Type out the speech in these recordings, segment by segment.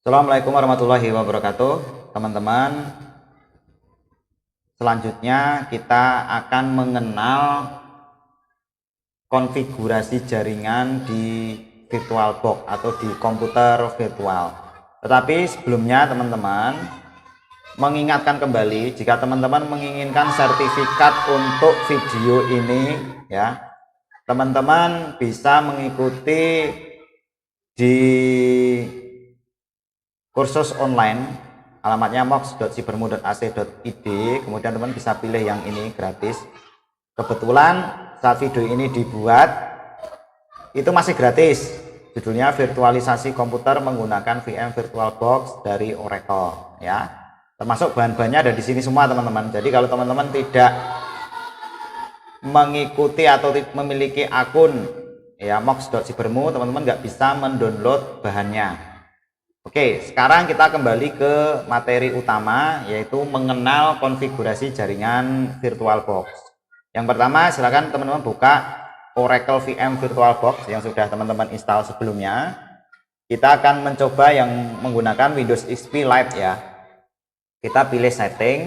Assalamualaikum warahmatullahi wabarakatuh, teman-teman. Selanjutnya kita akan mengenal konfigurasi jaringan di VirtualBox atau di komputer virtual. Tetapi sebelumnya teman-teman mengingatkan kembali, jika teman-teman menginginkan sertifikat untuk video ini, ya, teman-teman bisa mengikuti di kursus online, alamatnya mox.cybermu.ac.id. kemudian teman bisa pilih yang ini gratis. Kebetulan saat video ini dibuat itu masih gratis, judulnya virtualisasi komputer menggunakan VM VirtualBox dari Oracle, ya. Termasuk bahan-bahannya ada di sini semua teman-teman. Jadi kalau teman-teman tidak mengikuti atau memiliki akun ya mox.cybermu, teman-teman nggak bisa mendownload bahannya. Oke, sekarang kita kembali ke materi utama, yaitu mengenal konfigurasi jaringan VirtualBox. Yang pertama, silakan teman-teman buka Oracle VM VirtualBox yang sudah teman-teman install sebelumnya. Kita akan mencoba yang menggunakan Windows XP Lite, ya. Kita pilih setting,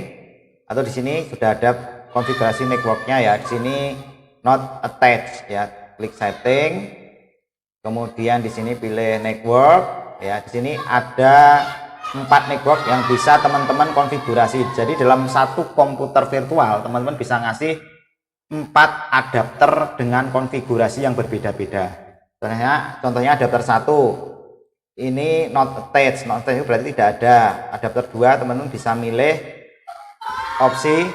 atau di sini sudah ada konfigurasi networknya, ya. Di sini not attached, ya. Klik setting, kemudian di sini pilih network. Ya, di sini ada 4 network yang bisa teman-teman konfigurasi. Jadi dalam satu komputer virtual teman-teman bisa ngasih 4 adapter dengan konfigurasi yang berbeda-beda. Contohnya adapter 1 ini not attached. Not attached berarti tidak ada. Adapter 2 teman-teman bisa milih opsi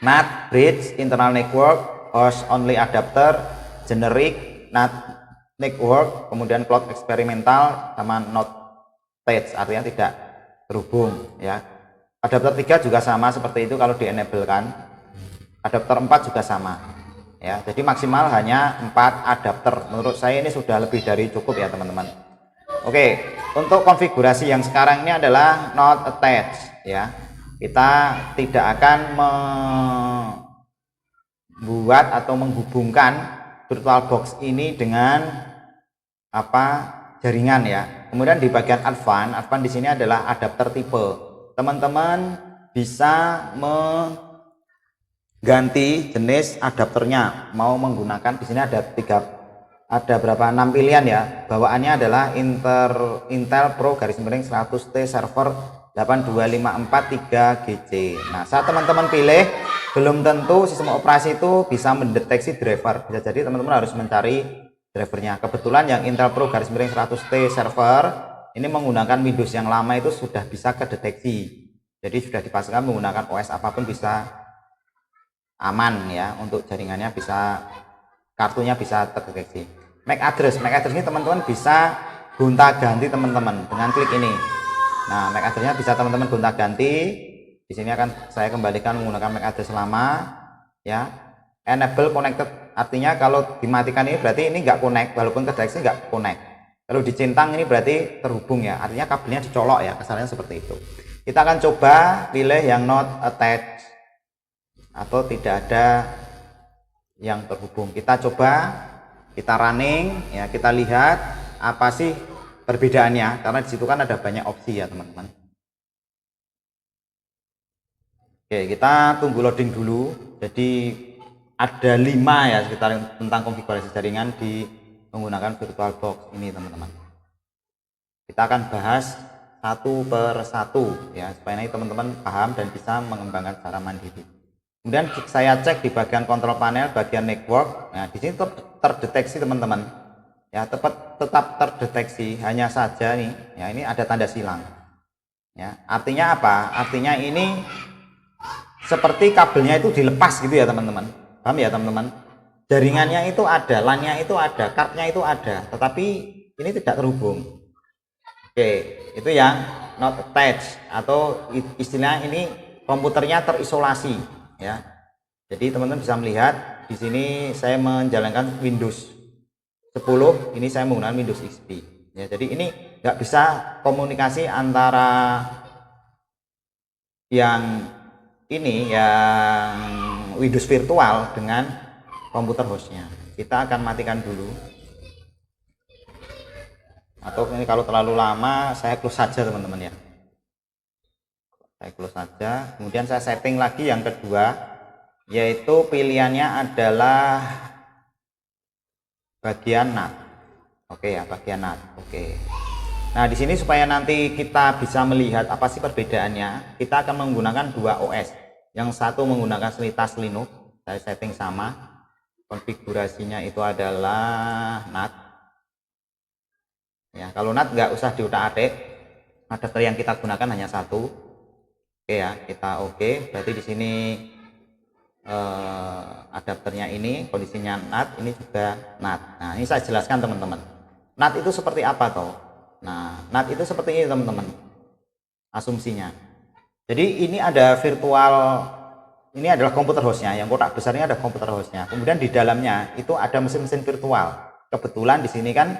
NAT, bridge, internal network, host only adapter, generic, NAT network, kemudian cloud eksperimental, sama not attached, artinya tidak terhubung, ya. Adapter 3 juga sama seperti itu kalau di enable kan. Adapter 4 juga sama, ya. Jadi maksimal hanya 4 adapter. Menurut saya ini sudah lebih dari cukup, ya teman-teman. Oke, untuk konfigurasi yang sekarang ini adalah not attached, ya. Kita tidak akan membuat atau menghubungkan VirtualBox ini dengan jaringan, ya. Kemudian di bagian advance di sini adalah adapter tipe. Teman-teman bisa mengganti jenis adapternya, mau menggunakan di sini ada 6 pilihan, ya. Bawaannya adalah Intel Pro _100T server 82543 GC. Nah, saat teman-teman pilih, belum tentu sistem operasi itu bisa mendeteksi driver. Bisa jadi teman-teman harus mencari drivernya. Kebetulan yang Intel Pro _100T server ini menggunakan Windows yang lama itu sudah bisa kedeteksi. Jadi sudah dipastikan menggunakan OS apapun bisa aman, ya, untuk jaringannya bisa, kartunya bisa terdeteksi. MAC address ini teman-teman bisa gonta-ganti teman-teman dengan klik ini. Nah, MAC address-nya bisa teman-teman gonta-ganti. Di sini akan saya kembalikan menggunakan MAC address lama, ya. Enable connected, artinya kalau dimatikan ini berarti ini nggak connect, walaupun kedeteksi nggak connect. Kalau dicentang ini berarti terhubung, ya, artinya kabelnya dicolok, ya, kasarnya seperti itu. Kita akan coba pilih yang not attached atau tidak ada yang terhubung. Kita coba, kita running, ya, kita lihat apa sih perbedaannya, karena disitu kan ada banyak opsi, ya teman-teman. Oke, kita tunggu loading dulu. Jadi ada 5, ya, sekitar tentang konfigurasi jaringan di menggunakan VirtualBox ini teman-teman. Kita akan bahas satu per satu, ya, supaya nanti teman-teman paham dan bisa mengembangkan secara mandiri. Kemudian saya cek di bagian kontrol panel, bagian network. Nah, di sini terdeteksi teman-teman, ya, tetap terdeteksi, hanya saja nih, ya, ini ada tanda silang, ya. Artinya apa? Artinya ini seperti kabelnya itu dilepas gitu, ya teman-teman. Paham, ya teman-teman? Jaringannya itu ada, LAN-nya itu ada, card-nya itu ada, tetapi ini tidak terhubung. Oke, itu yang not attached, atau istilah ini komputernya terisolasi, ya. Jadi teman-teman bisa melihat di sini saya menjalankan Windows 10, ini saya menggunakan Windows XP, ya. Jadi ini nggak bisa komunikasi antara yang ini, yang Windows virtual dengan komputer hostnya. Kita akan matikan dulu. Atau ini kalau terlalu lama saya close saja teman-teman ya. Saya close saja. Kemudian saya setting lagi yang kedua, yaitu pilihannya adalah bagian NAT. Oke ya, bagian NAT. Oke. Nah, di sini supaya nanti kita bisa melihat apa sih perbedaannya, kita akan menggunakan dua OS. Yang satu menggunakan Slitas Linux, saya setting sama. Konfigurasinya itu adalah NAT. Ya, kalau NAT nggak usah diutak-atik. Adapter yang kita gunakan hanya satu. Oke ya, kita oke. Berarti di sini adapternya ini kondisinya NAT, ini juga NAT. Nah, ini saya jelaskan teman-teman. NAT itu seperti apa toh? Nah, NAT itu seperti ini teman-teman, asumsinya. Jadi ini ada virtual, ini adalah komputer hostnya, yang kotak besarnya ada komputer hostnya. Kemudian di dalamnya itu ada mesin-mesin virtual. Kebetulan di sini kan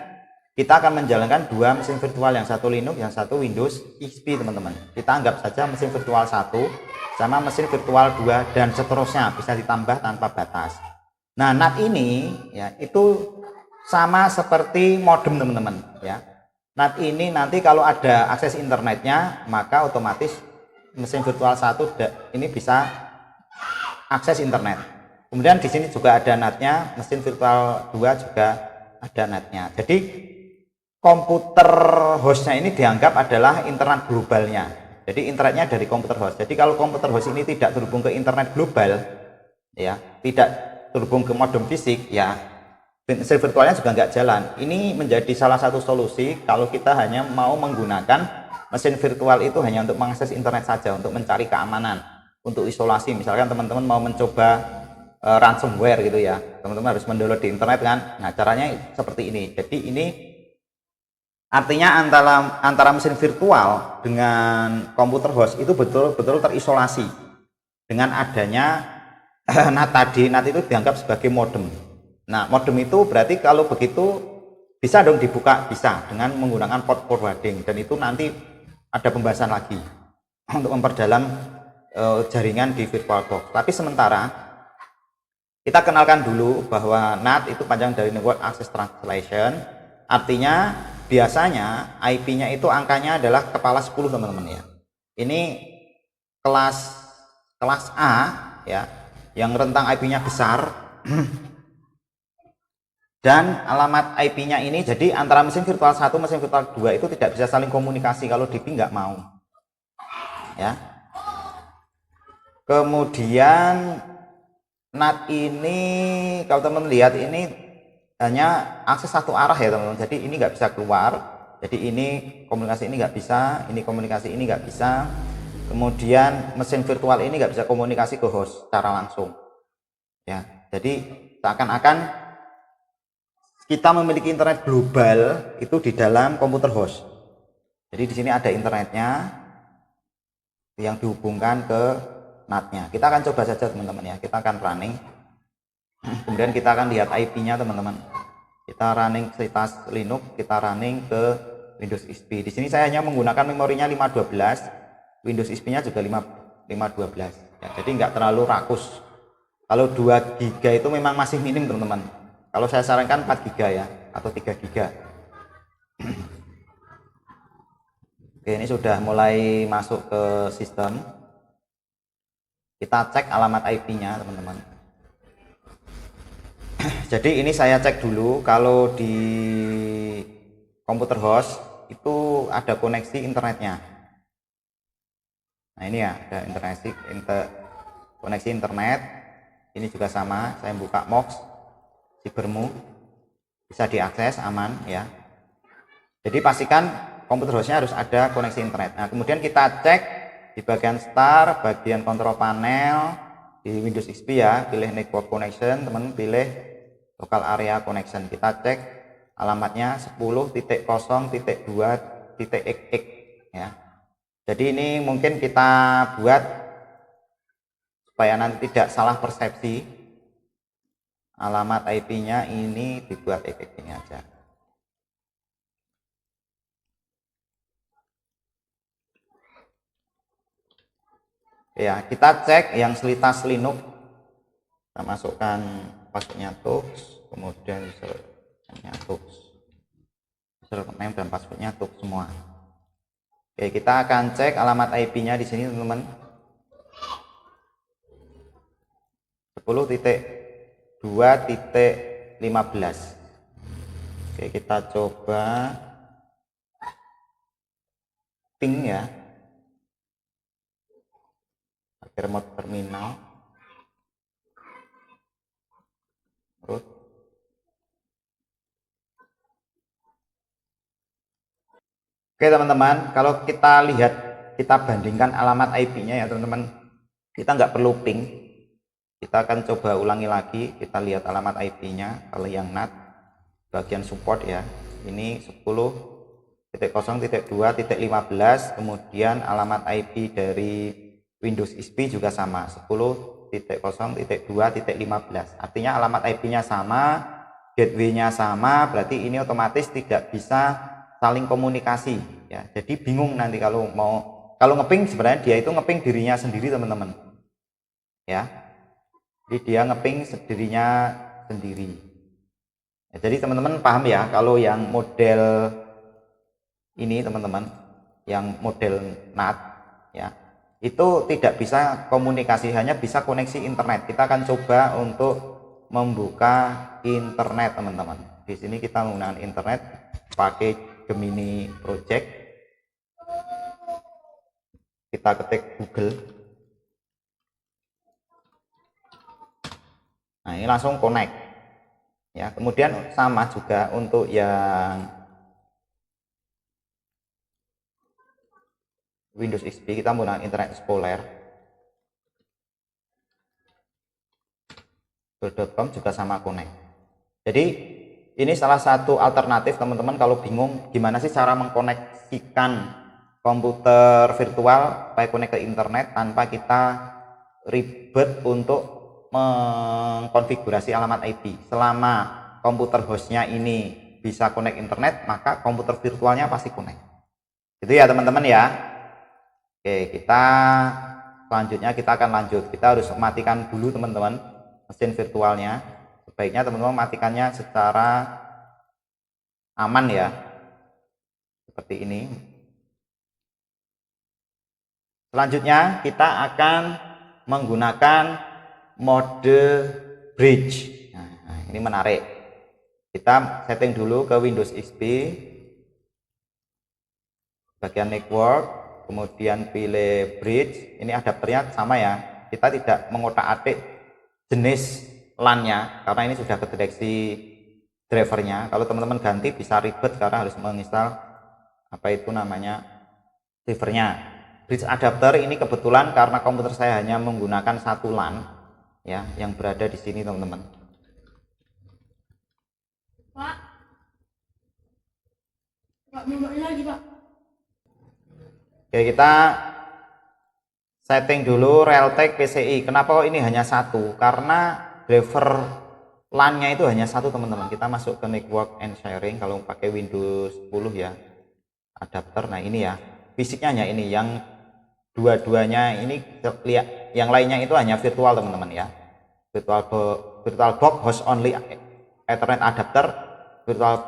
kita akan menjalankan dua mesin virtual, yang satu Linux, yang satu Windows XP teman-teman. Kita anggap saja mesin virtual 1 sama mesin virtual 2 dan seterusnya, bisa ditambah tanpa batas. Nah, NAT ini ya itu sama seperti modem teman-teman ya. NAT ini nanti kalau ada akses internetnya, maka otomatis mesin virtual 1 ini bisa akses internet. Kemudian di sini juga ada NAT-nya, mesin virtual 2 juga ada NAT-nya. Jadi komputer hostnya ini dianggap adalah internet globalnya. Jadi internetnya dari komputer host. Jadi kalau komputer host ini tidak terhubung ke internet global, ya, tidak terhubung ke modem fisik, ya, mesin virtualnya juga nggak jalan. Ini menjadi salah satu solusi kalau kita hanya mau menggunakan mesin virtual itu hanya untuk mengakses internet saja, untuk mencari keamanan, untuk isolasi. Misalkan teman-teman mau mencoba ransomware gitu ya, teman-teman harus mendownload di internet kan. Nah, caranya seperti ini. Jadi ini artinya antara mesin virtual dengan komputer host itu betul-betul terisolasi. Dengan adanya NAT tadi, NAT itu dianggap sebagai modem. Nah, modem itu berarti kalau begitu bisa dong dibuka, bisa dengan menggunakan port forwarding, dan itu nanti ada pembahasan lagi untuk memperdalam jaringan di VirtualBox. Tapi sementara kita kenalkan dulu bahwa NAT itu panjang dari Network Access Translation, artinya biasanya IP-nya itu angkanya adalah kepala 10 teman-teman ya. Ini kelas A ya, yang rentang IP-nya besar. Dan alamat IP-nya ini, jadi antara mesin virtual 1 mesin virtual 2 itu tidak bisa saling komunikasi kalau DP nggak mau ya. Kemudian NAT ini kalau teman-teman lihat ini hanya akses satu arah ya teman-teman, jadi ini nggak bisa keluar. Jadi ini komunikasi ini nggak bisa, ini komunikasi ini nggak bisa. Kemudian mesin virtual ini nggak bisa komunikasi ke host secara langsung ya. Jadi seakan-akan kita memiliki internet global itu di dalam komputer host. Jadi di sini ada internetnya yang dihubungkan ke NAT-nya. Kita akan coba saja teman-teman ya. Kita akan running. Kemudian kita akan lihat IP-nya teman-teman. Kita running Slitas Linux, kita running ke Windows XP. Di sini saya hanya menggunakan memorinya 512. Windows XP-nya juga 512. Ya, jadi nggak terlalu rakus. Kalau 2 GB itu memang masih minim teman-teman. Kalau saya sarankan 4 GB ya, atau 3 GB. Oke, ini sudah mulai masuk ke sistem. Kita cek alamat IP-nya teman-teman. Jadi ini saya cek dulu, kalau di komputer host itu ada koneksi internetnya. Nah ini ya, ada koneksi internet. Ini juga sama, saya buka Mox Cybermu, bisa diakses aman ya. Jadi pastikan komputer hostnya harus ada koneksi internet. Nah, kemudian kita cek di bagian start, bagian control panel di Windows XP ya, pilih network connection, teman-teman pilih local area connection. Kita cek alamatnya 10.0.2.x ya. Jadi ini mungkin kita buat supaya nanti tidak salah persepsi. Alamat IP-nya ini dibuat efek ini aja. Ya, kita cek yang Slitas Linux. Kita masukkan passwordnya Tux, kemudian usernya Tux. username dan passwordnya tuh semua. Oke, kita akan cek alamat IP-nya di sini teman-teman. 10.2.15. Oke, kita coba ping ya, pakai remote terminal. Root. Oke teman-teman, kalau kita lihat, kita bandingkan alamat IP-nya ya teman-teman, kita nggak perlu ping, kita akan coba ulangi lagi. Kita lihat alamat IP-nya. Kalau yang NAT bagian support ya, ini 10.0.2.15, kemudian alamat IP dari Windows XP juga sama, 10.0.2.15. artinya alamat IP-nya sama, gateway-nya sama, berarti ini otomatis tidak bisa saling komunikasi ya. Jadi bingung nanti kalau ngeping, sebenarnya dia itu ngeping dirinya sendiri teman-teman ya. Jadi dia ngeping dirinya sendiri ya. Jadi teman-teman paham ya, kalau yang model ini teman-teman, yang model NAT ya, itu tidak bisa komunikasi, hanya bisa koneksi internet. Kita akan coba untuk membuka internet teman-teman. Di sini kita menggunakan internet pakai Gemini Project. Kita ketik Google. Nah, ini langsung connect ya. Kemudian sama juga untuk yang Windows XP, kita menggunakan Internet Explorer. .com juga sama connect. Jadi ini salah satu alternatif teman-teman kalau bingung gimana sih cara mengkoneksikan komputer virtual supaya connect ke internet tanpa kita ribet untuk mengkonfigurasi alamat IP. Selama komputer hostnya ini bisa connect internet, maka komputer virtualnya pasti connect. Itu ya teman-teman ya. Oke, selanjutnya kita akan lanjut. Kita harus matikan dulu teman-teman mesin virtualnya. Sebaiknya teman-teman matikannya secara aman ya, seperti ini. Selanjutnya kita akan menggunakan mode bridge. Nah, ini menarik. Kita setting dulu ke Windows XP, bagian network, kemudian pilih bridge. Ini adapternya sama ya, kita tidak mengotak-atik jenis LAN-nya karena ini sudah kedeteksi drivernya. Kalau teman-teman ganti bisa ribet karena harus menginstal drivernya. Bridge adapter ini kebetulan karena komputer saya hanya menggunakan satu LAN ya, yang berada di sini teman-teman. Pak, lagi Pak. Oke, kita setting dulu Realtek PCI. Kenapa kok ini hanya satu? Karena driver LAN-nya itu hanya satu teman-teman. Kita masuk ke network and sharing kalau pakai Windows 10 ya, adapter. Nah ini ya, fisiknya hanya ini, yang dua-duanya ini, yang lainnya itu hanya virtual teman-teman ya. Virtual box host only Ethernet adapter, virtual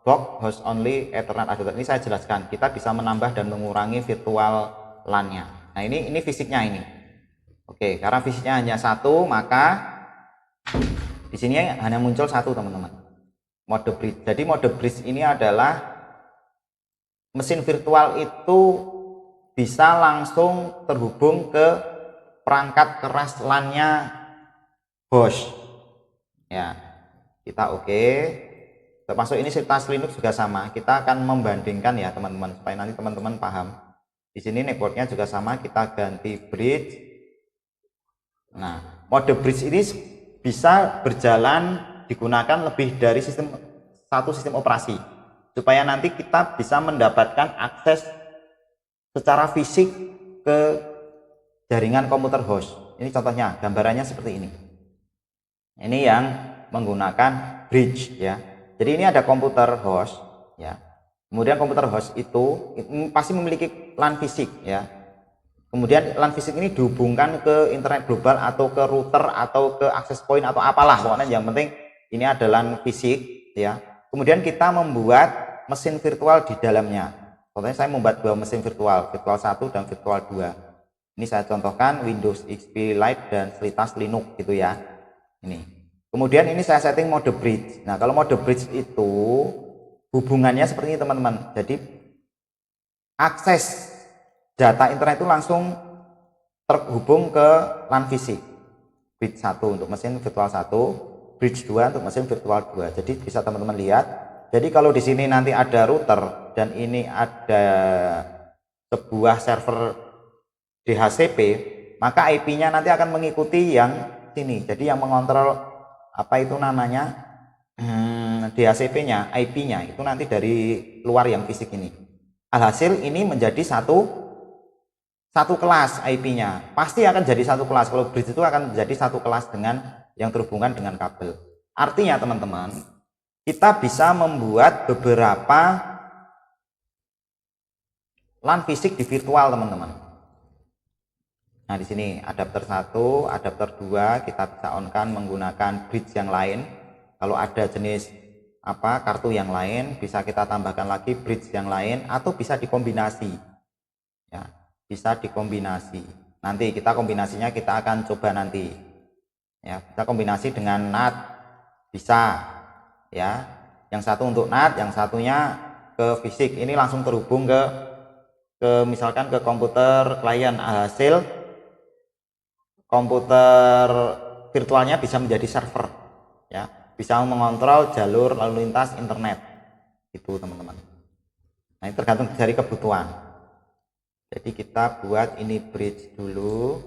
box host only Ethernet adapter. Ini saya jelaskan, kita bisa menambah dan mengurangi virtual LAN-nya. Nah ini fisiknya ini. Oke, karena fisiknya hanya satu, maka di sini hanya muncul satu teman-teman, mode bridge. Jadi mode bridge ini adalah mesin virtual itu bisa langsung terhubung ke perangkat keras LAN-nya host ya. Kita oke. Termasuk ini tas Linux juga sama. Kita akan membandingkan ya teman-teman supaya nanti teman-teman paham. Di sini networknya juga sama, kita ganti bridge. Nah, mode bridge ini bisa berjalan, digunakan lebih dari satu sistem operasi supaya nanti kita bisa mendapatkan akses secara fisik ke jaringan komputer host. Ini contohnya, gambarannya seperti ini. Ini yang menggunakan bridge ya. Jadi ini ada komputer host ya. Kemudian komputer host itu pasti memiliki LAN fisik ya. Kemudian LAN fisik ini dihubungkan ke internet global atau ke router atau ke access point atau apalah, pokoknya yang penting ini adalah LAN fisik ya. Kemudian kita membuat mesin virtual di dalamnya. Contohnya saya membuat dua mesin virtual, virtual 1 dan virtual 2. Ini saya contohkan Windows XP Lite dan Slitas Linux gitu ya. Ini. Kemudian ini saya setting mode bridge. Nah, kalau mode bridge itu hubungannya seperti ini teman-teman. Jadi akses data internet itu langsung terhubung ke LAN fisik. Bridge 1 untuk mesin virtual 1, bridge 2 untuk mesin virtual 2. Jadi bisa teman-teman lihat. Jadi kalau di sini nanti ada router dan ini ada sebuah server DHCP, maka IP-nya nanti akan mengikuti yang sini. Jadi yang mengontrol apa itu namanya DHCP-nya, IP-nya itu nanti dari luar yang fisik ini. Alhasil ini menjadi satu kelas IP-nya. Pasti akan jadi satu kelas. Kalau bridge itu akan menjadi satu kelas dengan yang terhubungan dengan kabel. Artinya teman-teman, kita bisa membuat beberapa LAN fisik di virtual teman-teman. Nah, di sini adapter 1, adapter 2 kita bisa on-kan menggunakan bridge yang lain. Kalau ada jenis kartu yang lain, bisa kita tambahkan lagi bridge yang lain atau bisa dikombinasi. Ya, bisa dikombinasi. Nanti kita kombinasinya kita akan coba nanti. Ya, kita kombinasi dengan NAT bisa. Ya, yang satu untuk NAT, yang satunya ke fisik. Ini langsung terhubung ke misalkan ke komputer klien. Hasil komputer virtualnya bisa menjadi server, ya, bisa mengontrol jalur lalu lintas internet itu teman-teman. Nah, ini tergantung dari kebutuhan. Jadi kita buat ini bridge dulu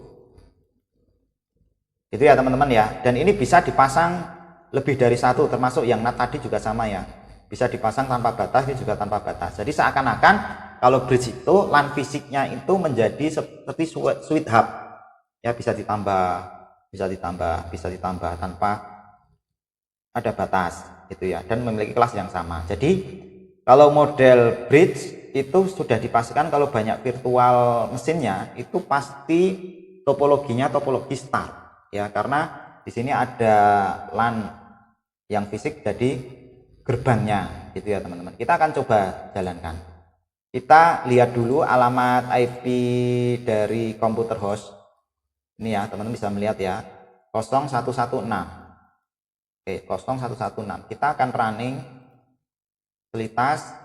itu ya teman-teman ya, dan ini bisa dipasang lebih dari satu, termasuk yang NAT tadi juga sama ya, bisa dipasang tanpa batas, ini juga tanpa batas. Jadi seakan-akan kalau bridge itu LAN fisiknya itu menjadi seperti switch hub ya, bisa ditambah tanpa ada batas gitu ya, dan memiliki kelas yang sama. Jadi kalau model bridge itu sudah dipastikan kalau banyak virtual mesinnya itu pasti topologinya topologi start ya, karena di sini ada LAN yang fisik jadi gerbangnya gitu ya teman-teman. Kita akan coba jalankan. Kita lihat dulu alamat IP dari komputer host. Ini ya, teman-teman bisa melihat ya, 0116. Oke, 0116. Kita akan running Slitas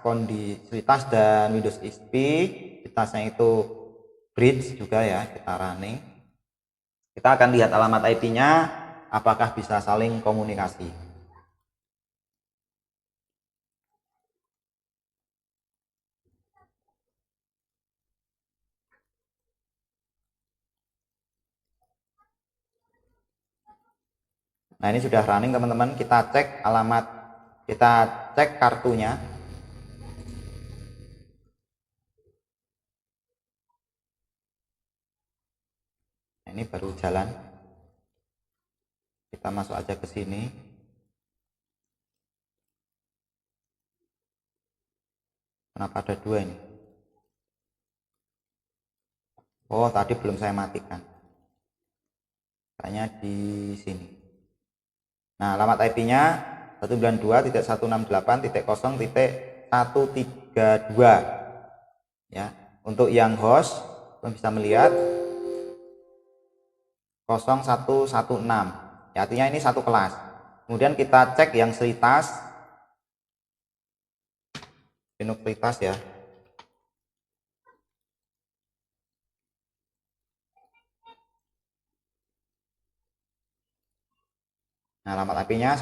dan Windows XP. Slitasnya itu bridge juga ya, kita running. Kita akan lihat alamat IP-nya apakah bisa saling komunikasi. Nah, ini sudah running teman-teman. Kita cek alamat, kita cek kartunya. Nah, ini baru jalan. Kita masuk aja ke sini. Kenapa ada dua ini? Oh, tadi belum saya matikan. Kayaknya di sini. Nah, alamat IP-nya 192.168.0.132 ya. Untuk yang host kalian bisa melihat 0116 ya, artinya ini satu kelas. Kemudian kita cek yang Slitas ya. Nah, alamat IP-nya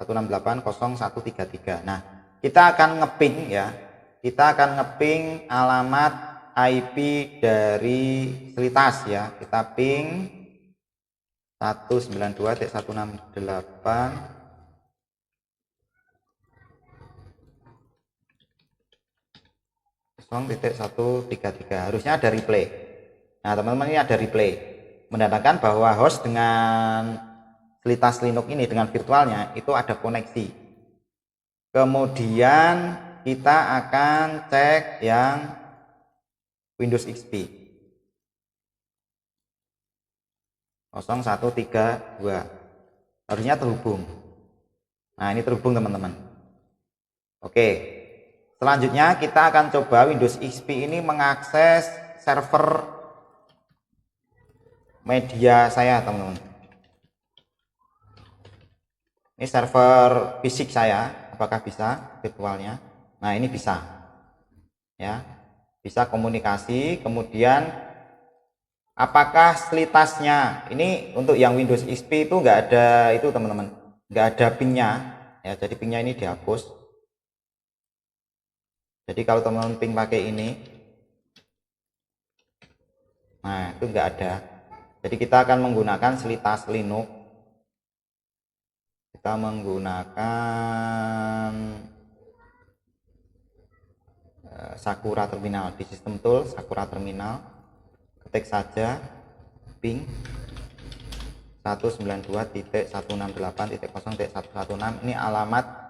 192.168.0.133. Nah, kita akan ngeping ya. Kita akan ngeping alamat IP dari Slitas ya. Kita ping 192.168.0.133. Harusnya ada replay. Nah, teman-teman, ini ada replay. Menandakan bahwa host dengan Slitas Linux ini dengan virtualnya itu ada koneksi. Kemudian kita akan cek yang Windows XP 0132, harusnya terhubung. Nah, ini terhubung teman-teman. Oke, selanjutnya kita akan coba Windows XP ini mengakses server media saya, teman-teman. Ini server fisik saya, apakah bisa virtualnya? Nah, ini bisa, ya, bisa komunikasi. Kemudian apakah selitasnya ini untuk yang Windows XP itu nggak ada itu, teman-teman, nggak ada pingnya, ya, jadi pingnya ini dihapus. Jadi kalau teman-teman ping pakai ini, nah itu nggak ada. Jadi kita akan menggunakan selitas Linux. Kita menggunakan Sakura Terminal di System Tool, Sakura Terminal. Ketik saja ping 192.168.0.116. Ini alamat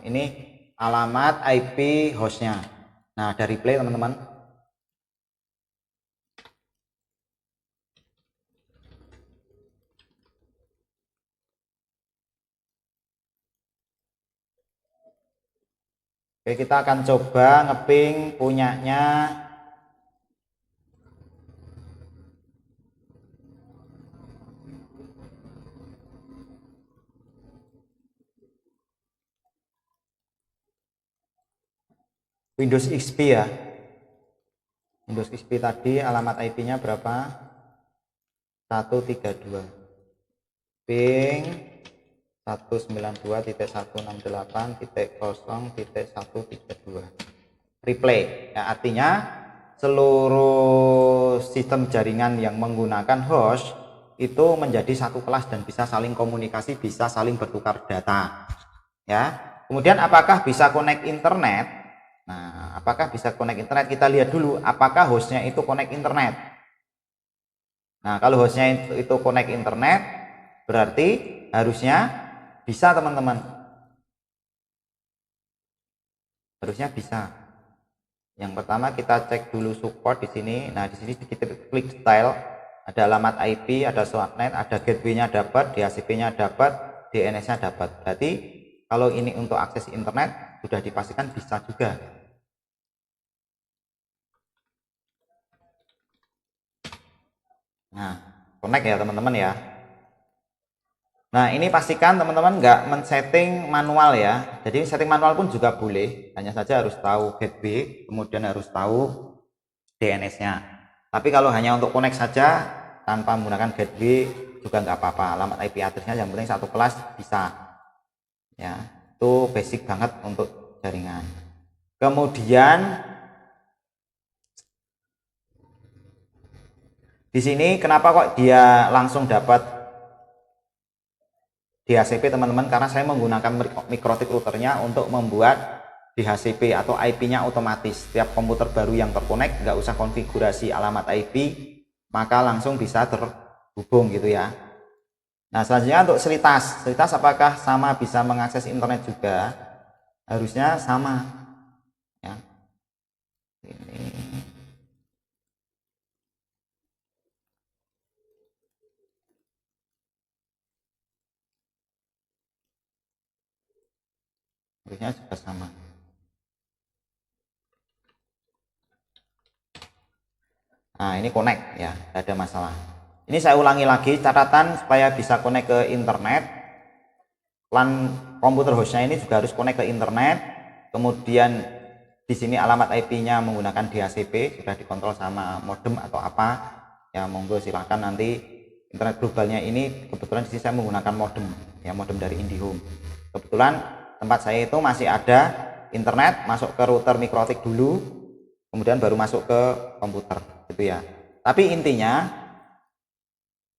ini alamat IP hostnya. Nah, dari play, teman-teman. Oke, kita akan coba ngeping punyanya Windows XP ya. Windows XP tadi alamat IP-nya berapa? 132. Ping 192.168.0.132. Replay. Ya, artinya seluruh sistem jaringan yang menggunakan host itu menjadi satu kelas dan bisa saling komunikasi, bisa saling bertukar data. Ya. Kemudian apakah bisa connect internet? Nah, apakah bisa connect internet? Kita lihat dulu apakah hostnya itu connect internet. Nah, kalau hostnya itu connect internet, berarti harusnya bisa, teman-teman. Harusnya bisa. Yang pertama kita cek dulu support di sini. Nah, di sini kita klik style, ada alamat IP, ada subnet, ada gateway-nya dapat, DHCP-nya dapat, DNS-nya dapat. Berarti kalau ini untuk akses internet sudah dipastikan bisa juga. Nah, connect ya, teman-teman ya. Nah, ini pastikan teman-teman nggak men-setting manual ya. Jadi setting manual pun juga boleh, hanya saja harus tahu gateway, kemudian harus tahu DNS-nya. Tapi kalau hanya untuk connect saja tanpa menggunakan gateway juga nggak apa-apa. Alamat IP address-nya yang penting satu kelas bisa. Ya, itu basic banget untuk jaringan. Kemudian di sini kenapa kok dia langsung dapat DHCP, teman-teman? Karena saya menggunakan mikrotik routernya untuk membuat DHCP atau IP-nya otomatis. Setiap komputer baru yang terkonek nggak usah konfigurasi alamat IP, maka langsung bisa terhubung gitu ya. Nah, selanjutnya untuk selitas. Selitas apakah sama bisa mengakses internet juga? Harusnya sama. Ya. Ini. Harusnya juga sama. Nah, ini connect ya, tidak ada masalah. Ini saya ulangi lagi catatan supaya bisa connect ke internet. LAN komputer hostnya ini juga harus connect ke internet. Kemudian di sini alamat IP-nya menggunakan DHCP, sudah dikontrol sama modem atau apa. Ya, monggo silahkan nanti. Internet globalnya ini kebetulan di sini saya menggunakan modem, ya, modem dari IndiHome. Kebetulan tempat saya itu masih ada internet, masuk ke router mikrotik dulu, kemudian baru masuk ke komputer gitu ya. Tapi intinya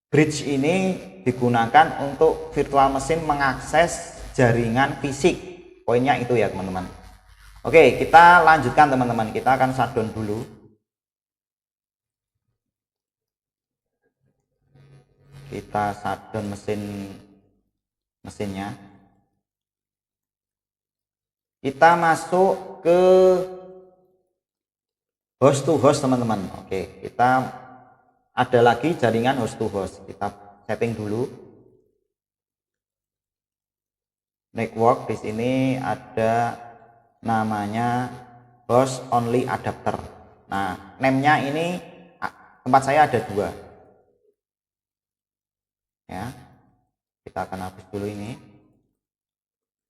bridge ini digunakan untuk virtual mesin mengakses jaringan fisik. Poinnya itu ya, teman-teman. Oke, kita lanjutkan, teman-teman. Kita akan shutdown dulu. Kita shutdown mesinnya. Kita masuk ke host to host, teman-teman. Oke, kita ada lagi jaringan host to host. Kita setting dulu. Network di sini ada namanya host only adapter. Nah, name-nya ini tempat saya ada 2. Ya. Kita akan hapus dulu ini.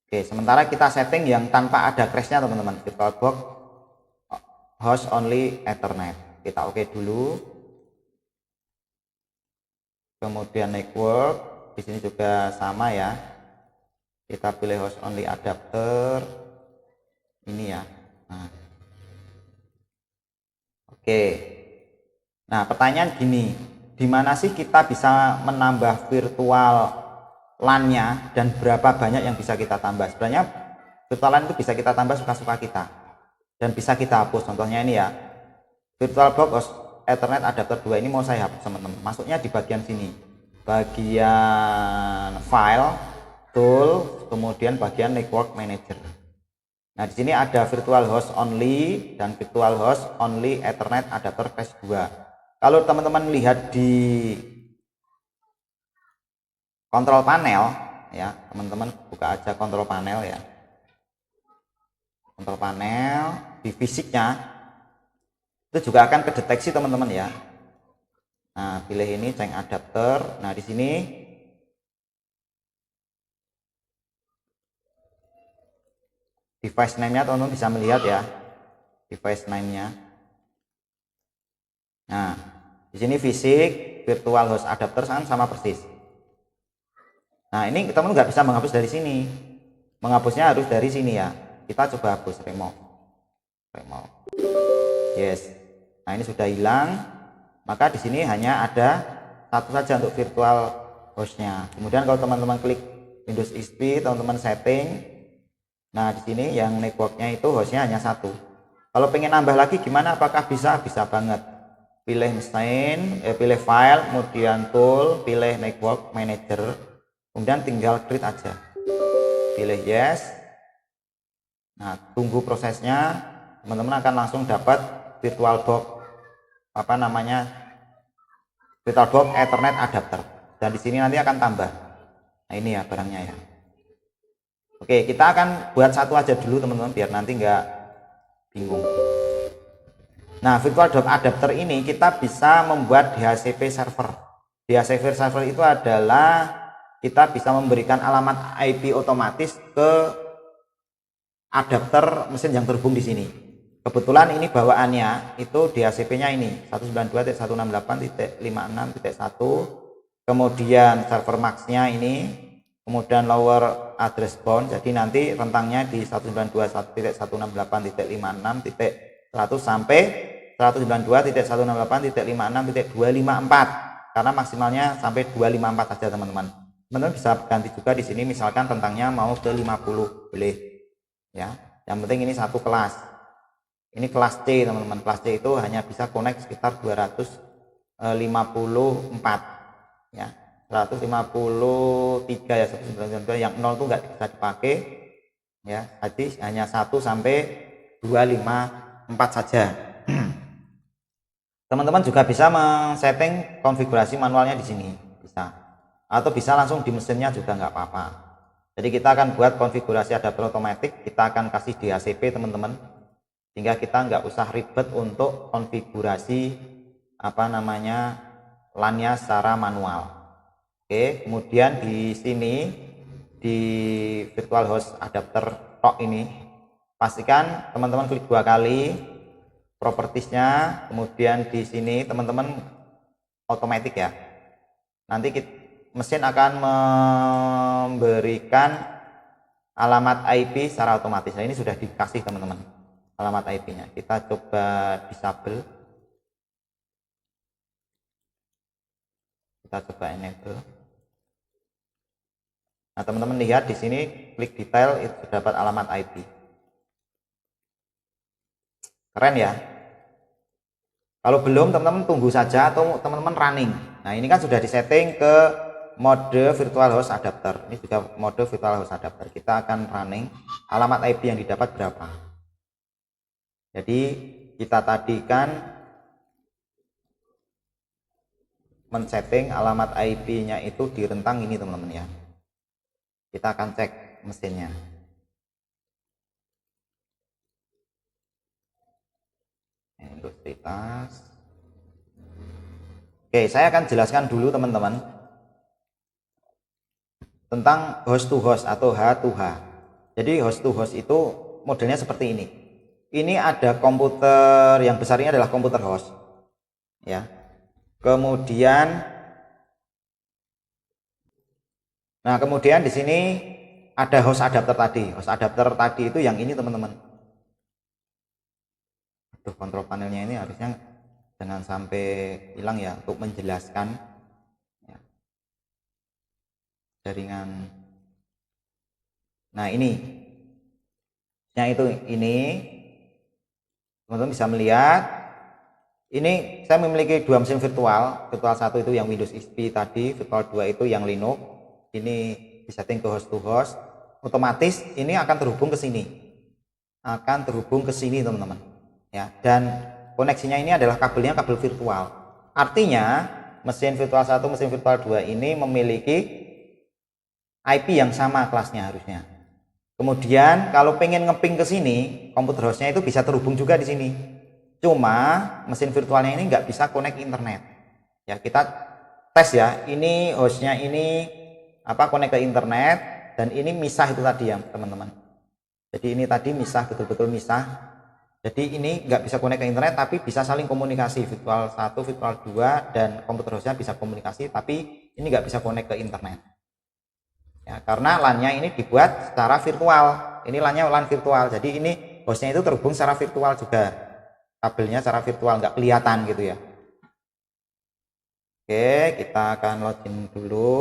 Oke, sementara kita setting yang tanpa ada crash-nya teman-teman. VirtualBox host only Ethernet. Kita oke dulu. Kemudian network di sini juga sama ya. Kita pilih host only adapter ini ya. Nah. Oke. Nah, pertanyaan gini, di mana sih kita bisa menambah virtual LAN-nya dan berapa banyak yang bisa kita tambah? Sebenarnya virtual LAN itu bisa kita tambah suka-suka kita dan bisa kita hapus. Contohnya ini ya, VirtualBox host Ethernet adapter 2 ini mau saya hapus teman-teman. Masuknya di bagian sini, bagian file, tool, kemudian bagian network manager. Nah, di sini ada virtual host only dan virtual host only Ethernet adapter class 2. Kalau teman-teman lihat di kontrol panel ya, teman-teman buka aja kontrol panel ya. Kontrol panel di fisiknya itu juga akan kedeteksi teman-teman ya. Nah, pilih ini change adapter. Nah, di sini device name-nya teman-teman bisa melihat ya. Device name-nya. Nah, di sini fisik virtual host adapter sama persis. Nah, ini teman-teman nggak bisa menghapus dari sini. Menghapusnya harus dari sini ya. Kita coba hapus remove. Yes. Nah, ini sudah hilang. Maka di sini hanya ada satu saja untuk virtual hostnya. Kemudian kalau teman-teman klik Windows XP, teman-teman setting. Nah, di sini yang networknya itu hostnya hanya 1. Kalau pengen nambah lagi gimana? Apakah bisa? Bisa banget. Pilih mesin, pilih file, kemudian tool, pilih network manager, kemudian tinggal create aja. Pilih yes. Nah, tunggu prosesnya. Teman-teman akan langsung dapat VirtualBox VirtualBox Ethernet adapter. Dan di sini nanti akan tambah. Nah, ini ya barangnya ya. Oke, kita akan buat satu aja dulu teman-teman biar nanti nggak bingung. Nah, VirtualBox adapter ini kita bisa membuat DHCP server. DHCP server itu adalah kita bisa memberikan alamat IP otomatis ke adapter mesin yang terhubung di sini. Kebetulan ini bawaannya itu DHCP-nya ini 192.168.56.1. Kemudian server max-nya ini, kemudian lower address bound. Jadi nanti rentangnya di 192.168.56.100 sampai 192.168.56.254 karena maksimalnya sampai 254 saja teman-teman. Teman-teman bisa ganti juga di sini misalkan rentangnya mau ke 50 boleh ya. Yang penting ini satu kelas. Ini kelas C teman-teman. Kelas C itu hanya bisa connect sekitar 254 ya. 153 ya, 192 yang 0 itu nggak bisa dipakai ya. Jadi hanya 1 sampai 254 saja. Teman-teman juga bisa men-setting konfigurasi manualnya di sini, bisa. Atau bisa langsung di mesinnya juga nggak apa-apa. Jadi kita akan buat konfigurasi adapter otomatis, kita akan kasih DHCP teman-teman, sehingga kita nggak usah ribet untuk konfigurasi LAN-nya secara manual. Oke, kemudian di sini di virtual host adapter tok ini pastikan teman-teman klik 2 kali propertiesnya, kemudian di sini teman-teman otomatis ya. Nanti mesin akan memberikan alamat IP secara otomatis. Nah, ini sudah dikasih teman-teman alamat IP-nya. Kita coba disable. Kita coba enable. Nah, teman-teman lihat di sini klik detail itu dapat alamat IP. Keren ya. Kalau belum teman-teman tunggu saja atau teman-teman running. Nah, ini kan sudah disetting ke mode virtual host adapter. Ini juga mode virtual host adapter. Kita akan running alamat IP yang didapat berapa. Jadi kita tadi kan men-setting alamat IP-nya itu di rentang ini teman-teman ya. Kita akan cek mesinnya. Industritas. Oke, saya akan jelaskan dulu teman-teman tentang host to host atau H to H. Jadi host to host itu modelnya seperti ini. Ini ada komputer yang besar, ini adalah komputer host. Ya. Kemudian di sini ada host adapter tadi. Host adapter tadi itu yang ini teman-teman. Aduh, kontrol panelnya ini harusnya jangan sampai hilang ya, untuk menjelaskan ya, jaringan. Nah ini teman-teman bisa melihat ini saya memiliki dua mesin virtual. Virtual 1 itu yang Windows XP tadi, virtual 2 itu yang Linux. Ini disetting ke host to host, otomatis ini akan terhubung ke sini, teman-teman ya. Dan koneksinya ini adalah kabelnya kabel virtual. Artinya mesin virtual 1, mesin virtual 2 ini memiliki IP yang sama kelasnya harusnya. Kemudian kalau pengen ngeping ke sini, komputer hostnya itu bisa terhubung juga di sini. Cuma mesin virtualnya ini nggak bisa connect internet. Ya kita tes ya. Ini hostnya ini connect ke internet, dan ini misah itu tadi ya teman-teman. Jadi ini tadi misah, betul-betul misah. Jadi ini nggak bisa connect ke internet, tapi bisa saling komunikasi. Virtual 1, virtual 2 dan komputer hostnya bisa komunikasi, tapi ini nggak bisa connect ke internet. Ya, karena LAN-nya ini dibuat secara virtual. Ini LAN-nya LAN virtual. Jadi ini hostnya itu terhubung secara virtual juga. Kabelnya secara virtual, nggak kelihatan gitu ya. Oke, kita akan login dulu.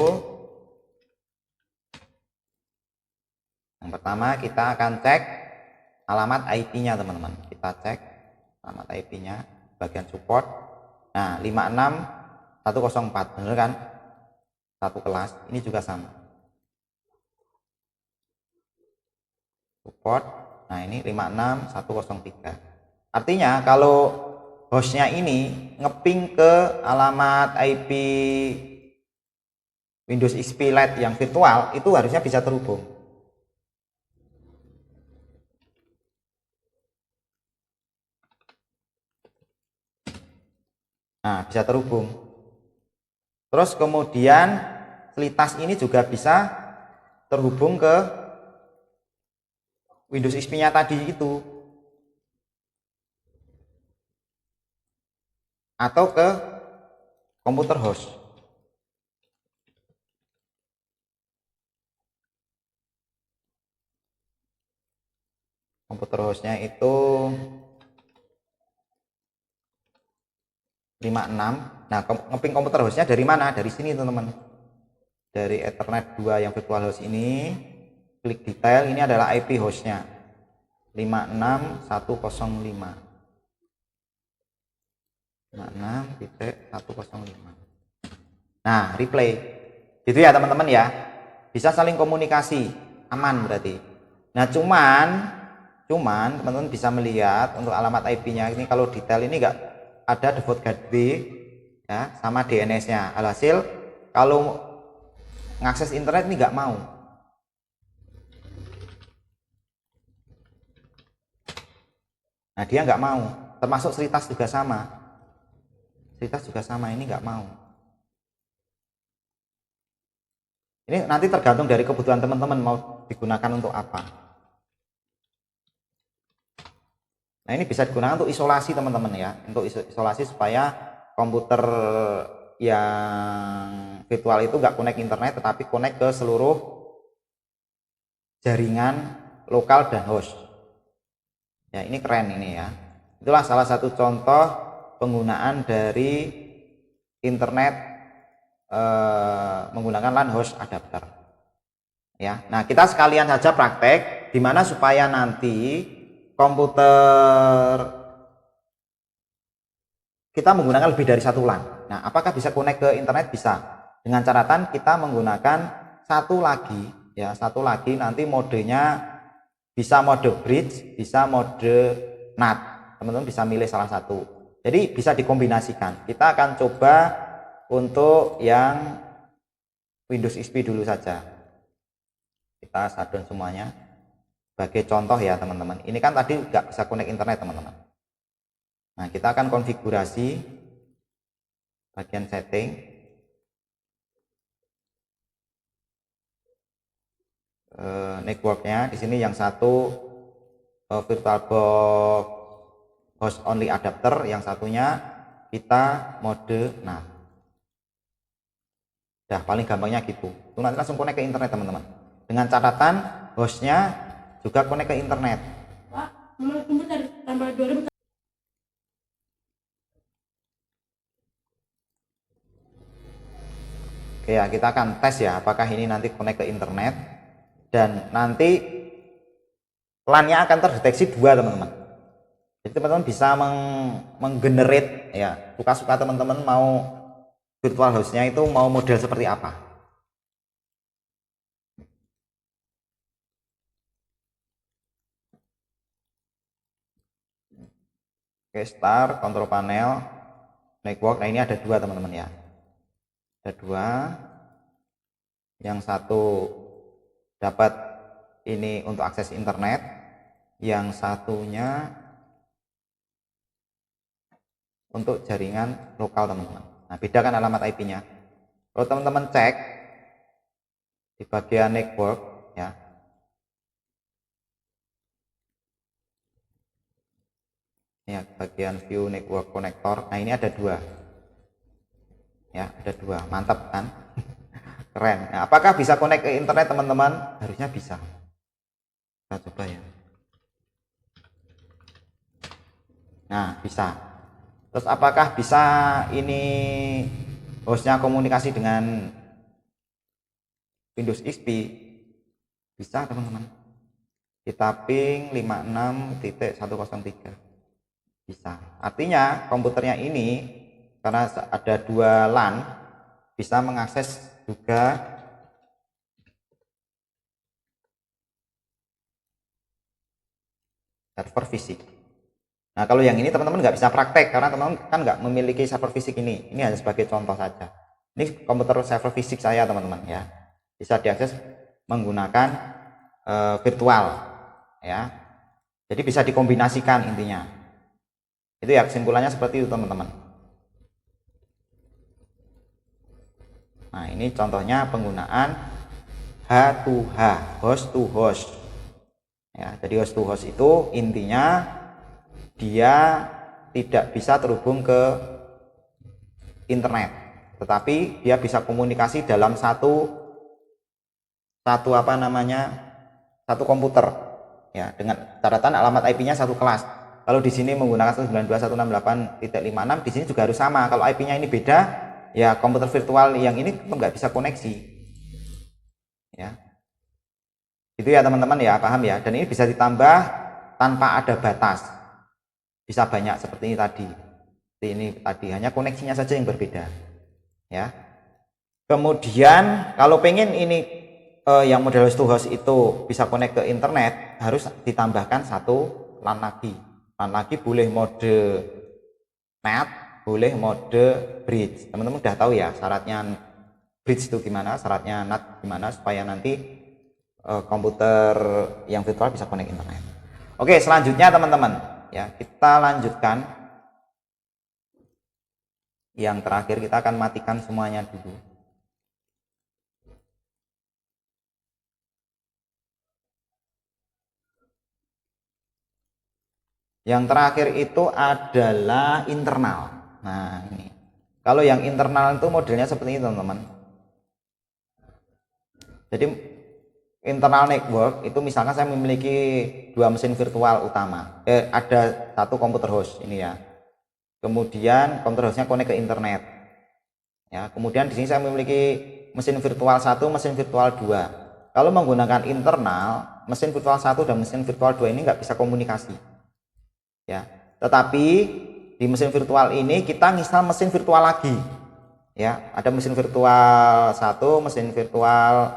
Yang pertama kita akan cek alamat IP-nya teman-teman. Kita cek alamat IP-nya bagian support. Nah 56104 bener kan, satu kelas. Ini juga sama support. Nah ini 56103. Artinya kalau hostnya ini ngeping ke alamat IP Windows XP Lite yang virtual, itu harusnya bisa terhubung. Nah bisa terhubung. Terus kemudian Slitas ini juga bisa terhubung ke Windows XP nya tadi itu, atau ke komputer host. Komputer hostnya itu 56. Nah ngeping komputer hostnya dari mana? Dari sini teman-teman, dari Ethernet 2 yang virtual host ini. Klik detail, ini adalah IP hostnya 56105. 56.105. Nah replay gitu ya teman-teman ya, bisa saling komunikasi, aman berarti. Nah cuman teman-teman bisa melihat untuk alamat IP-nya ini, kalau detail ini enggak ada default gateway ya sama DNS-nya. Alhasil kalau ngakses internet ini enggak mau. Nah dia nggak mau, termasuk Slitas juga sama. Ini nggak mau. Ini nanti tergantung dari kebutuhan teman-teman mau digunakan untuk apa. Nah ini bisa digunakan untuk isolasi teman-teman ya, untuk isolasi supaya komputer yang virtual itu nggak connect internet, tetapi connect ke seluruh jaringan lokal dan host. Ya ini keren ini ya. Itulah salah satu contoh penggunaan dari internet menggunakan LAN host adapter. Ya, nah kita sekalian saja praktek dimana supaya nanti komputer kita menggunakan lebih dari satu LAN. Nah, apakah bisa connect ke internet? Bisa. Dengan catatan kita menggunakan satu lagi nanti modenya bisa mode bridge, bisa mode NAT. Teman-teman bisa milih salah satu. Jadi bisa dikombinasikan. Kita akan coba untuk yang Windows XP dulu saja. Kita shutdown semuanya. Sebagai contoh ya teman-teman. Ini kan tadi nggak bisa connect internet teman-teman. Nah, kita akan konfigurasi bagian setting. Networknya di sini yang satu VirtualBox host only adapter, yang satunya kita mode NAT. Dah paling gampangnya gitu. Itu nanti langsung connect ke internet teman-teman. Dengan catatan hostnya juga connect ke internet. Pak, nomor komputer tambah 2000. Oke ya, kita akan tes ya apakah ini nanti connect ke internet, dan nanti LAN-nya akan terdeteksi 2 teman-teman. Jadi teman-teman bisa menggenerate ya, suka-suka teman-teman mau virtual hostnya itu mau model seperti apa. Oke, start, control panel, network. Nah, ini ada 2 teman-teman ya. Ada 2. Yang satu dapat ini untuk akses internet, yang satunya untuk jaringan lokal teman-teman. Nah, bedakan alamat IP-nya. Kalau teman-teman cek di bagian network ya, ya bagian view network connector. Nah, ini ada 2 ya, ada 2. Mantap kan? Keren. Nah, apakah bisa connect ke internet teman-teman? Harusnya bisa. Kita coba ya. Nah, bisa. Terus apakah bisa ini hostnya komunikasi dengan Windows XP? Bisa teman-teman. Kita ping 56.103. Bisa. Artinya komputernya ini karena ada 2 LAN bisa mengakses juga server fisik. Nah, kalau yang ini teman-teman nggak bisa praktek karena teman-teman kan nggak memiliki server fisik ini. Ini hanya sebagai contoh saja. Ini komputer server fisik saya teman-teman ya. Bisa diakses menggunakan virtual ya. Jadi bisa dikombinasikan intinya. Itu ya kesimpulannya seperti itu teman-teman. Nah, ini contohnya penggunaan H2H, host to host. Ya, jadi host to host itu intinya dia tidak bisa terhubung ke internet, tetapi dia bisa komunikasi dalam satu komputer ya, dengan catatan alamat IP-nya satu kelas. Kalau di sini menggunakan 192.168.56, di sini juga harus sama. Kalau IP-nya ini beda, ya komputer virtual yang ini nggak bisa koneksi. Ya, itu ya teman-teman ya, paham ya. Dan ini bisa ditambah tanpa ada batas, bisa banyak seperti ini tadi. Seperti ini tadi, hanya koneksinya saja yang berbeda. Ya. Kemudian kalau pengen ini yang model host to host itu bisa connect ke internet, harus ditambahkan 1 LAN lagi. LAN lagi boleh mode NAT, boleh mode bridge. Teman-teman udah tahu ya syaratnya bridge itu gimana, syaratnya NAT gimana supaya nanti komputer yang virtual bisa connect internet. Oke, selanjutnya teman-teman ya, kita lanjutkan. Yang terakhir kita akan matikan semuanya dulu. Yang terakhir itu adalah internal. Nah, ini. Kalau yang internal itu modelnya seperti ini, teman-teman. Jadi internal network itu misalkan saya memiliki 2 mesin virtual utama. Ada 1 komputer host ini ya. Kemudian komputer hostnya connect ke internet. Ya, kemudian di sini saya memiliki mesin virtual 1, mesin virtual 2. Kalau menggunakan internal, mesin virtual 1 dan mesin virtual 2 ini nggak bisa komunikasi. Ya, tetapi di mesin virtual ini kita install mesin virtual lagi. Ya, ada mesin virtual 1, mesin virtual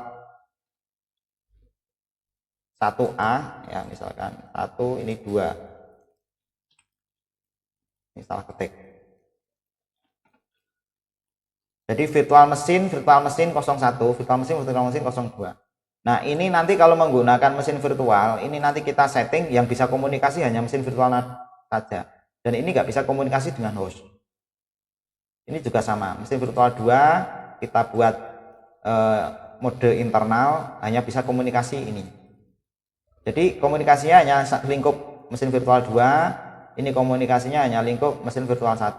1A ya, misalkan 1 ini 2. Ini salah ketik. Jadi virtual mesin 01, virtual mesin 02. Nah, ini nanti kalau menggunakan mesin virtual, ini nanti kita setting yang bisa komunikasi hanya mesin virtual saja. Dan ini nggak bisa komunikasi dengan host. Ini juga sama, mesin virtual 2 kita buat mode internal, hanya bisa komunikasi ini. Jadi komunikasinya hanya lingkup mesin virtual 2, ini komunikasinya hanya lingkup mesin virtual 1.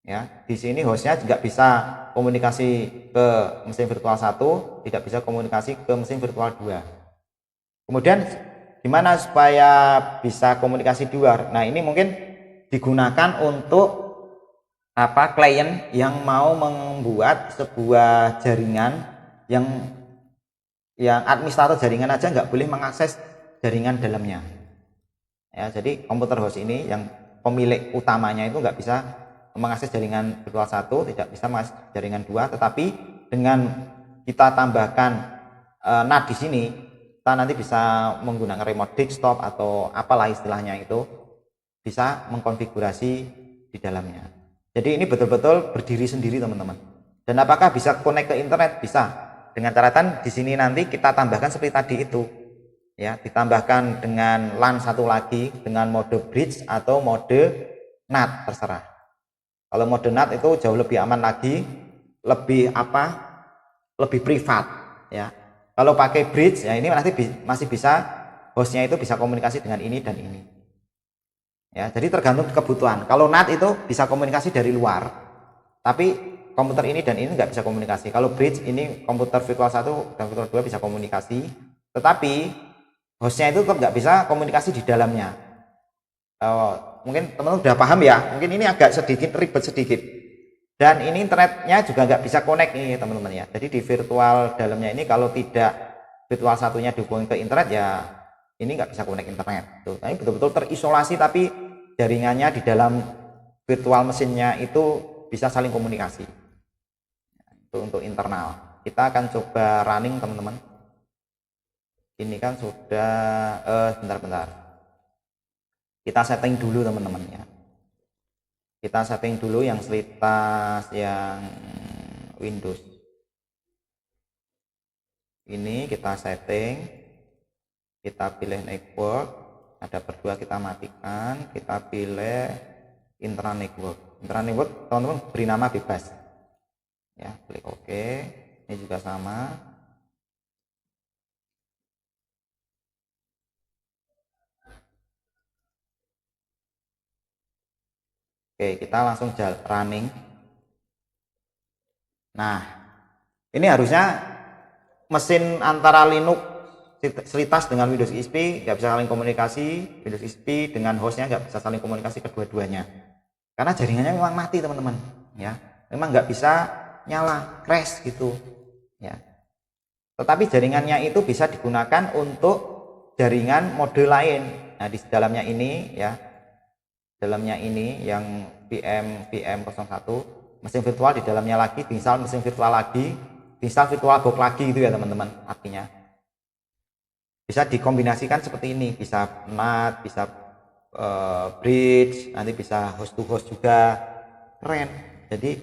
Ya, di sini hostnya juga bisa komunikasi ke mesin virtual 1, tidak bisa komunikasi ke mesin virtual 2. Kemudian gimana supaya bisa komunikasi di luar? Nah, ini mungkin digunakan untuk klien yang mau membuat sebuah jaringan yang administrator jaringan aja nggak boleh mengakses jaringan dalamnya. Ya, jadi komputer host ini yang pemilik utamanya itu nggak bisa mengakses jaringan virtual 1, tidak bisa mengakses jaringan 2, tetapi dengan kita tambahkan NAT di sini, kita nanti bisa menggunakan remote desktop atau apalah istilahnya itu, bisa mengkonfigurasi di dalamnya. Jadi ini betul-betul berdiri sendiri teman-teman. Dan apakah bisa connect ke internet? Bisa. Dengan catatan di sini nanti kita tambahkan seperti tadi itu. Ya, ditambahkan dengan LAN satu lagi dengan mode bridge atau mode NAT, terserah. Kalau mode NAT itu jauh lebih aman lagi, lebih lebih privat ya. Kalau pakai bridge ya ini nanti masih bisa hostnya itu bisa komunikasi dengan ini dan ini. Ya, jadi tergantung kebutuhan. Kalau NAT itu bisa komunikasi dari luar, tapi komputer ini dan ini nggak bisa komunikasi. Kalau bridge ini komputer virtual 1 dan virtual 2 bisa komunikasi, tetapi hostnya itu tetap nggak bisa komunikasi di dalamnya. Mungkin teman-teman udah paham ya, mungkin ini agak sedikit ribet sedikit, dan ini internetnya juga nggak bisa connect nih teman-teman ya. Jadi di virtual dalamnya ini kalau tidak virtual satunya dihubungin ke internet ya ini nggak bisa connect internet tuh. Ini betul-betul terisolasi, tapi jaringannya di dalam virtual mesinnya itu bisa saling komunikasi. Itu untuk internal. Kita akan coba running teman-teman. Ini kan sudah bentar. Kita setting dulu teman-teman ya. Kita setting dulu yang selitas yang Windows. Ini kita setting, kita pilih network, ada berdua kita matikan, kita pilih internal network. Internal network teman-teman beri nama bebas. Ya, klik OK. Ini juga sama. Oke, kita langsung running. Nah, ini harusnya mesin antara Linux selitas dengan Windows XP nggak bisa saling komunikasi, Windows XP dengan hostnya nggak bisa saling komunikasi kedua-duanya. Karena jaringannya memang mati teman-teman, ya, memang nggak bisa nyala, crash gitu, ya. Tetapi jaringannya itu bisa digunakan untuk jaringan mode lain. Nah, di dalamnya ini ya. Dalamnya ini yang VM01 mesin virtual, di dalamnya lagi diinstal mesin virtual lagi, diinstal virtual box lagi itu ya teman-teman. Artinya bisa dikombinasikan seperti ini, bisa NAT, bisa bridge, nanti bisa host to host juga, keren. Jadi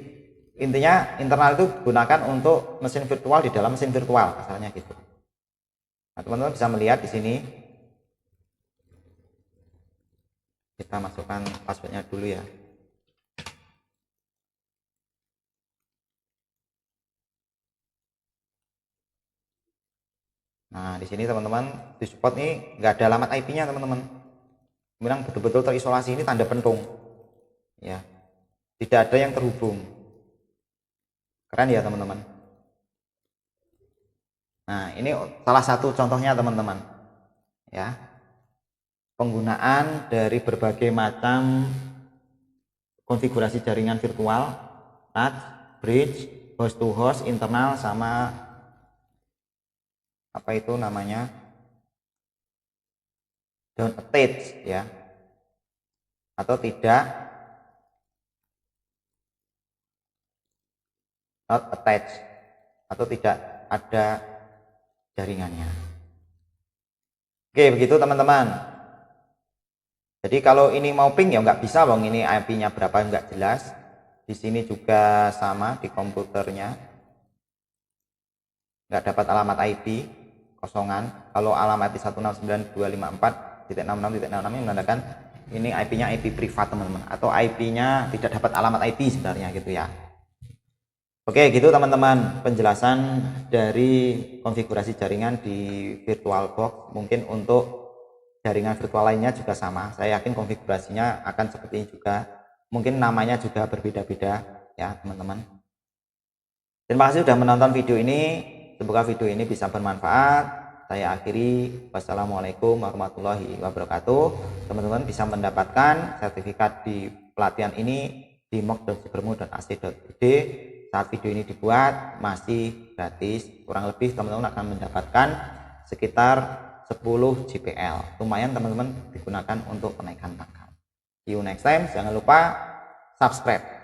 intinya internal itu gunakan untuk mesin virtual di dalam mesin virtual, asalnya gitu. Nah, teman-teman bisa melihat di sini. Kita masukkan passwordnya dulu ya. Nah, di sini teman-teman di support ini nggak ada alamat IP-nya teman-teman. Memang betul-betul terisolasi, ini tanda pentung. Ya, tidak ada yang terhubung. Keren ya teman-teman. Nah, ini salah satu contohnya teman-teman. Ya, penggunaan dari berbagai macam konfigurasi jaringan virtual, NAT, bridge, host to host, internal, sama apa itu namanya don't attach ya, atau tidak not attach, atau tidak ada jaringannya. Oke, begitu teman-teman. Jadi kalau ini mau ping ya nggak bisa, bang, ini IP-nya berapa nggak jelas. Di sini juga sama di komputernya, nggak dapat alamat IP kosongan. Kalau alamat IP 169.254.66.66 ini menandakan ini IP-nya IP privat teman-teman, atau IP-nya tidak dapat alamat IP sebenarnya gitu ya. Oke, gitu teman-teman penjelasan dari konfigurasi jaringan di VirtualBox. Mungkin untuk jaringan virtual lainnya juga sama. Saya yakin konfigurasinya akan seperti ini juga. Mungkin namanya juga berbeda-beda ya teman-teman. Terima kasih sudah menonton video ini. Semoga video ini bisa bermanfaat. Saya akhiri. Wassalamualaikum warahmatullahi wabarakatuh. Teman-teman bisa mendapatkan sertifikat di pelatihan ini di mock.cibermu.ac.id. Saat video ini dibuat masih gratis. Kurang lebih teman-teman akan mendapatkan sekitar 10 JPL. Lumayan teman-teman digunakan untuk kenaikan pangkat. See you next time. Jangan lupa subscribe.